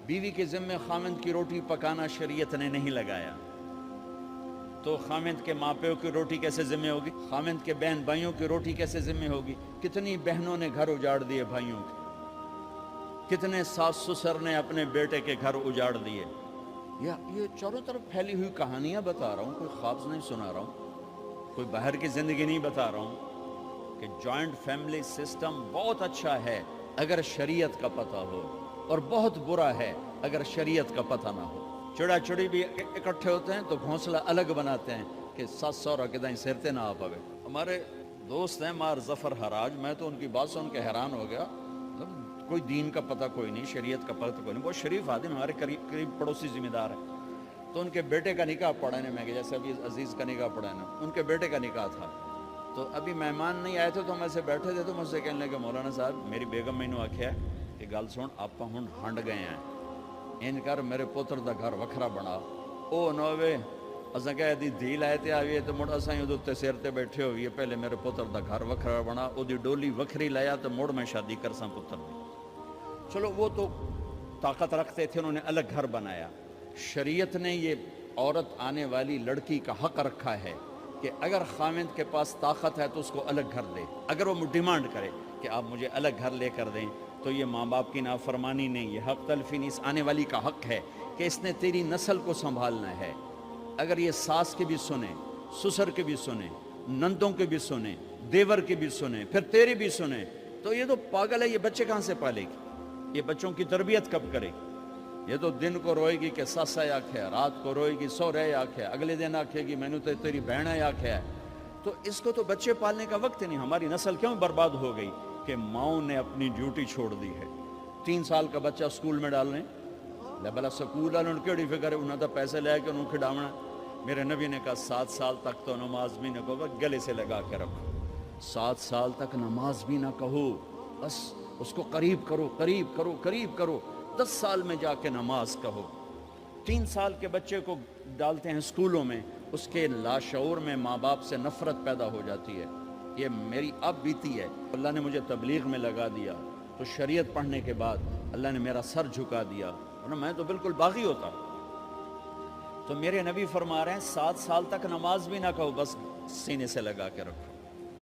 بیوی کے ذمے خامند کی روٹی پکانا شریعت نے نہیں لگایا، تو خامند کے ماں پیو کی روٹی کیسے ذمہ ہوگی؟ خامند کے بہن بھائیوں کی روٹی کیسے ذمہ ہوگی؟ کتنی بہنوں نے گھر اجاڑ دیے بھائیوں کے، کتنے ساس سسر نے اپنے بیٹے کے گھر اجاڑ دیے۔ یہ چاروں طرف پھیلی ہوئی کہانیاں بتا رہا ہوں، کوئی خواب نہیں سنا رہا ہوں، کوئی باہر کی زندگی نہیں بتا رہا ہوں کہ جوائنٹ فیملی سسٹم بہت اچھا ہے اگر شریعت کا پتہ ہو، اور بہت برا ہے اگر شریعت کا پتہ نہ ہو۔ چڑا چڑی بھی اکٹھے ہوتے ہیں تو گھونسلہ الگ بناتے ہیں کہ ساس سورا کے دائیں سرتے نہ آ پاوے۔ ہمارے دوست ہیں مار ظفر حراج، میں تو ان کی بات سن کے حیران ہو گیا، کوئی دین کا پتہ کوئی نہیں، شریعت کا پتہ کوئی نہیں، بہت شریف آدمی، ہمارے قریب پڑوسی ذمہ دار ہے۔ تو ان کے بیٹے کا نکاح پڑھانے میں گیا، جیسے ابھی عزیز کا نکاح پڑھانا، ان کے بیٹے کا نکاح تھا، تو ابھی مہمان نہیں آئے تھے تو ہم ایسے بیٹھے تھے، تو مجھ سے کہنے لگے مولانا صاحب میری بیگم میں آکھیا ہے کہ گل سن آپ ہن ہنڈ گئے ہیں، ان کر میرے پوتر دا گھر وکھرا بنا، او نہ ہوئے اساں کہہ دی دھی لائے تے آئیے تو مڑ اساں ادھر تے سیر تے بیٹھے ہوئیے، پہلے میرے پوتر دا گھر وکھرا بنا، او دی ڈولی وکھری لایا تو مڑ میں شادی کرساں پتر دی۔ چلو وہ تو طاقت رکھتے تھے، انہوں نے الگ گھر بنایا۔ شریعت نے یہ عورت آنے والی لڑکی کا حق رکھا ہے کہ اگر خاوند کے پاس طاقت ہے تو اس کو الگ گھر دے، اگر وہ ڈیمانڈ کرے کہ آپ مجھے الگ گھر لے کر دیں، تو یہ ماں باپ کی نافرمانی نہیں، یہ حق تلفی نہیں، اس آنے والی کا حق ہے کہ اس نے تیری نسل کو سنبھالنا ہے۔ اگر یہ ساس کے بھی سنیں، سسر کے بھی سنیں، نندوں کے بھی سنیں، دیور کے بھی سنیں، پھر تیرے بھی سنیں، تو یہ تو پاگل ہے، یہ بچے کہاں سے پالے گی؟ یہ بچوں کی تربیت کب کرے گی؟ یہ تو دن کو روئے گی کہ سس ہے آکھے، رات کو روئے گی سو رہے آکھے، اگلے دن آکھے گی میں نے تو تیری بہن ہے آکھے ہے۔ تو اس کو تو بچے پالنے کا وقت نہیں۔ ہماری نسل کیوں برباد ہو گئی؟ کہ ماؤں نے اپنی ڈیوٹی چھوڑ دی ہے۔ 3 سال کا بچہ سکول میں ڈال رہے ہیں، بلا سکول والوں نے کیڑی فکر ہے، انہوں نے پیسے لے کے انہوں کھڑاونا۔ میرے نبی نے کہا 7 سال تک تو نماز بھی نہ کہو، گلے سے لگا کے رکھو، 7 سال تک نماز بھی نہ کہو، بس اس کو قریب کرو قریب کرو قریب کرو، 10 سال میں جا کے نماز کہو۔ 3 سال کے بچے کو ڈالتے ہیں اسکولوں میں، اس کے لاشعور میں ماں باپ سے نفرت پیدا ہو جاتی ہے۔ یہ میری اب بیتی ہے، اللہ نے مجھے تبلیغ میں لگا دیا تو شریعت پڑھنے کے بعد اللہ نے میرا سر جھکا دیا، ورنہ میں تو بالکل باغی ہوتا۔ تو میرے نبی فرما رہے ہیں 7 سال تک نماز بھی نہ کہو، بس سینے سے لگا کے رکھو۔